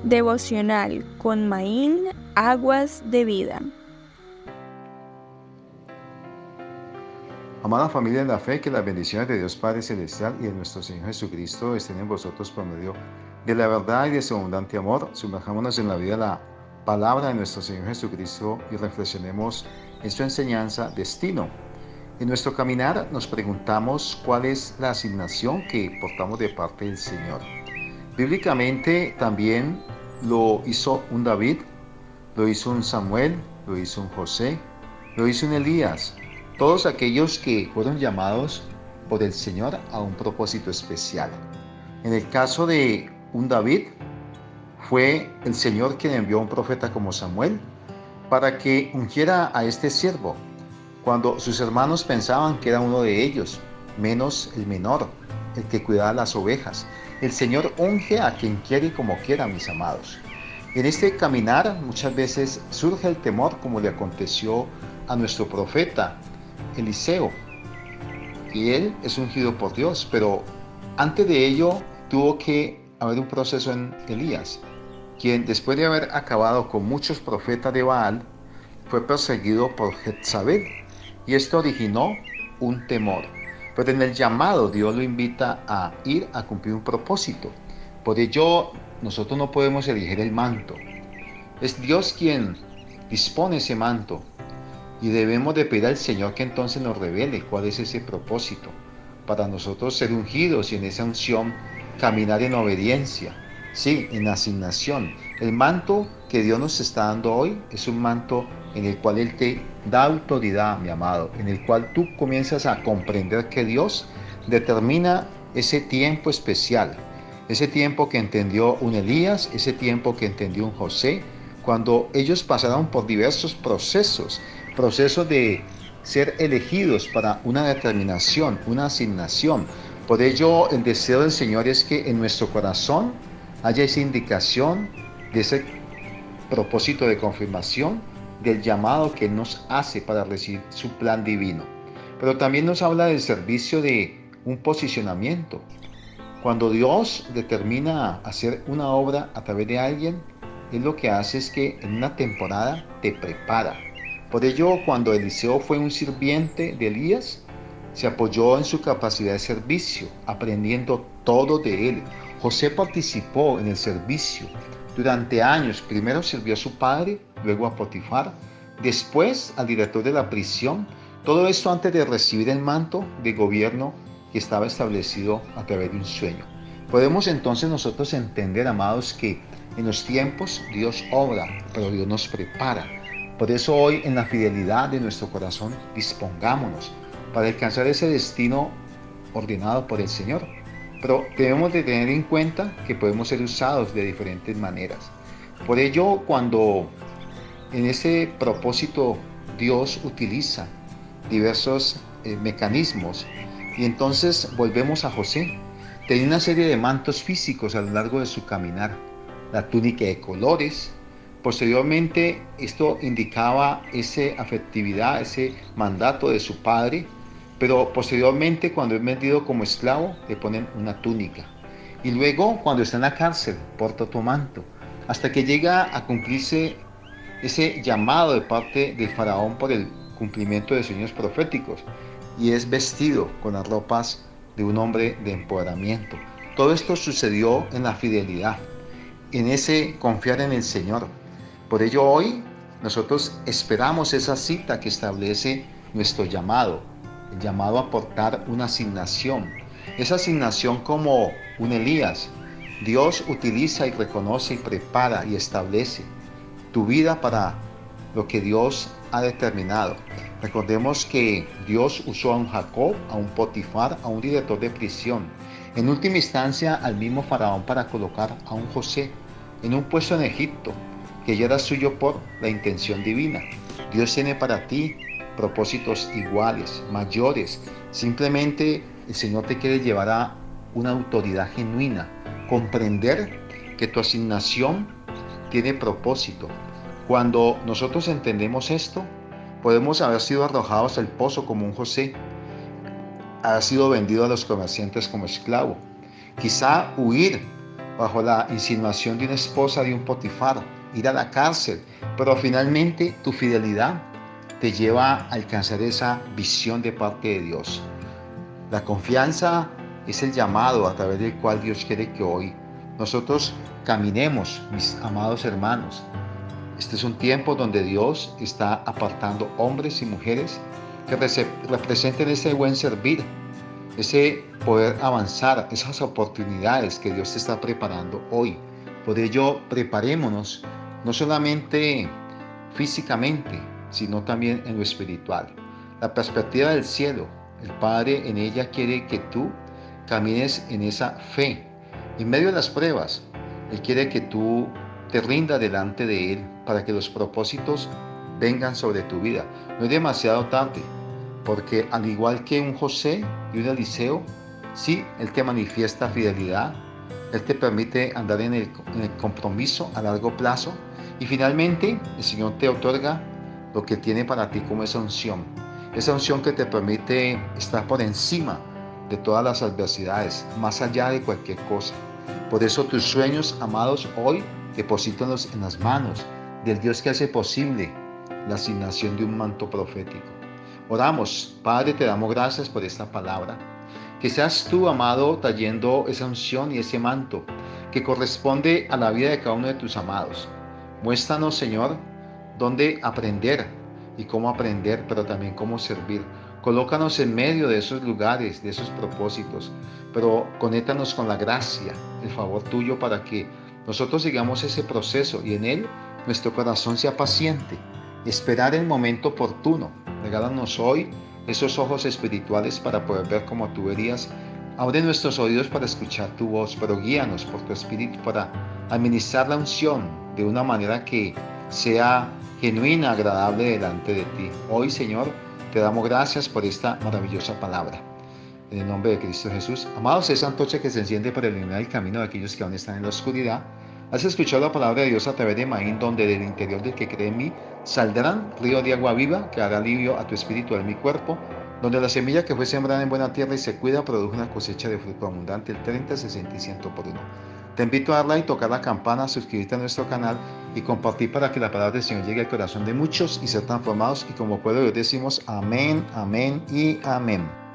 Devocional con Maín, aguas de vida. Amada familia en la fe, que las bendiciones de Dios Padre Celestial y de nuestro Señor Jesucristo estén en vosotros por medio de la verdad y de su abundante amor. Sumerjámonos en la vida de la palabra de nuestro Señor Jesucristo y reflexionemos en su enseñanza, destino. En nuestro caminar nos preguntamos cuál es la asignación que portamos de parte del Señor. Bíblicamente también lo hizo un David, lo hizo un Samuel, lo hizo un José, lo hizo un Elías. Todos aquellos que fueron llamados por el Señor a un propósito especial. En el caso de un David, fue el Señor quien envió a un profeta como Samuel para que ungiera a este siervo, cuando sus hermanos pensaban que era uno de ellos, menos el menor, el que cuidaba las ovejas. El Señor unge a quien quiere y como quiera, mis amados. En este caminar muchas veces surge el temor, como le aconteció a nuestro profeta Eliseo, y él es ungido por Dios, pero antes de ello tuvo que haber un proceso en Elías, quien después de haber acabado con muchos profetas de Baal, fue perseguido por Jezabel, y esto originó un temor. Pero en el llamado Dios lo invita a ir a cumplir un propósito. Por ello nosotros no podemos elegir el manto. Es Dios quien dispone ese manto y debemos de pedir al Señor que entonces nos revele cuál es ese propósito para nosotros ser ungidos y en esa unción caminar en obediencia, sí, en asignación. El manto que Dios nos está dando hoy es un manto en el cual Él te da autoridad, mi amado, en el cual tú comienzas a comprender que Dios determina ese tiempo especial, ese tiempo que entendió un Elías, ese tiempo que entendió un José, cuando ellos pasaron por diversos procesos de ser elegidos para una determinación, una asignación. Por ello, el deseo del Señor es que en nuestro corazón haya esa indicación de ese propósito de confirmación del llamado que Él nos hace para recibir su plan divino. Pero también nos habla del servicio de un posicionamiento. Cuando Dios determina hacer una obra a través de alguien, Él lo que hace es que en una temporada te prepara. Por ello, cuando Eliseo fue un sirviente de Elías, se apoyó en su capacidad de servicio, aprendiendo todo de él. José participó en el servicio durante años. Primero sirvió a su padre, luego a Potifar, después al director de la prisión. Todo esto antes de recibir el manto de gobierno que estaba establecido a través de un sueño. Podemos entonces nosotros entender, amados, que en los tiempos Dios obra, pero Dios nos prepara. Por eso hoy en la fidelidad de nuestro corazón dispongámonos para alcanzar ese destino ordenado por el Señor. Pero debemos de tener en cuenta que podemos ser usados de diferentes maneras. Por ello, cuando en ese propósito Dios utiliza diversos mecanismos, y entonces volvemos a José. Tenía una serie de mantos físicos a lo largo de su caminar, la túnica de colores. Posteriormente, esto indicaba esa afectividad, ese mandato de su padre, pero posteriormente, cuando es vendido como esclavo, le ponen una túnica. Y luego, cuando está en la cárcel, porta otro manto, hasta que llega a cumplirse ese llamado de parte del faraón por el cumplimiento de sueños proféticos, y es vestido con las ropas de un hombre de empoderamiento. Todo esto sucedió en la fidelidad, en ese confiar en el Señor. Por ello hoy nosotros esperamos esa cita que establece nuestro llamado, el llamado a portar una asignación. Esa asignación como un Elías, Dios utiliza y reconoce y prepara y establece tu vida para lo que Dios ha determinado. Recordemos que Dios usó a un Jacob, a un Potifar, a un director de prisión, en última instancia al mismo faraón para colocar a un José en un puesto en Egipto, que ya era suyo por la intención divina. Dios tiene para ti propósitos iguales, mayores. Simplemente el Señor te quiere llevar a una autoridad genuina, comprender que tu asignación tiene propósito. Cuando nosotros entendemos esto, podemos haber sido arrojados al pozo como un José, haber sido vendido a los comerciantes como esclavo, quizá huir bajo la insinuación de una esposa de un Potifar, ir a la cárcel, pero finalmente tu fidelidad te lleva a alcanzar esa visión de parte de Dios. La confianza es el llamado a través del cual Dios quiere que hoy nosotros caminemos, mis amados hermanos. Este es un tiempo donde Dios está apartando hombres y mujeres que representen ese buen servir, ese poder avanzar, esas oportunidades que Dios te está preparando hoy. Por ello, preparémonos no solamente físicamente, sino también en lo espiritual. La perspectiva del cielo, el Padre en ella quiere que tú camines en esa fe. En medio de las pruebas, Él quiere que tú te rindas delante de Él para que los propósitos vengan sobre tu vida. No es demasiado tarde, porque al igual que un José y un Eliseo, sí, Él te manifiesta fidelidad, Él te permite andar en el compromiso a largo plazo y finalmente el Señor te otorga lo que tiene para ti como esa unción que te permite estar por encima de todas las adversidades, más allá de cualquier cosa. Por eso tus sueños, amados, hoy deposítalos en las manos del Dios que hace posible la asignación de un manto profético. Oramos. Padre, te damos gracias por esta palabra. Que seas tú, amado, trayendo esa unción y ese manto que corresponde a la vida de cada uno de tus amados. Muéstranos, Señor, dónde aprender y cómo aprender, pero también cómo servir. Colócanos en medio de esos lugares, de esos propósitos, pero conéctanos con la gracia, el favor tuyo para que nosotros sigamos ese proceso y en él nuestro corazón sea paciente, esperar el momento oportuno. Regálanos hoy esos ojos espirituales para poder ver como tú verías. Abre nuestros oídos para escuchar tu voz, pero guíanos por tu espíritu para administrar la unción de una manera que sea genuina, agradable delante de ti. Hoy, Señor, te damos gracias por esta maravillosa palabra. En el nombre de Cristo Jesús. Amados, esa antorcha que se enciende para iluminar el camino de aquellos que aún están en la oscuridad. Has escuchado la palabra de Dios a través de Maín, donde del interior del que cree en mí saldrán ríos de agua viva que hará alivio a tu espíritu y a mi cuerpo, donde la semilla que fue sembrada en buena tierra y se cuida produjo una cosecha de fruto abundante, el 30, 60 y 100 por uno. Te invito a darle y tocar la campana, suscribirte a nuestro canal y compartir para que la palabra del Señor llegue al corazón de muchos y ser transformados. Y como pueblo de Dios decimos amén, amén y amén.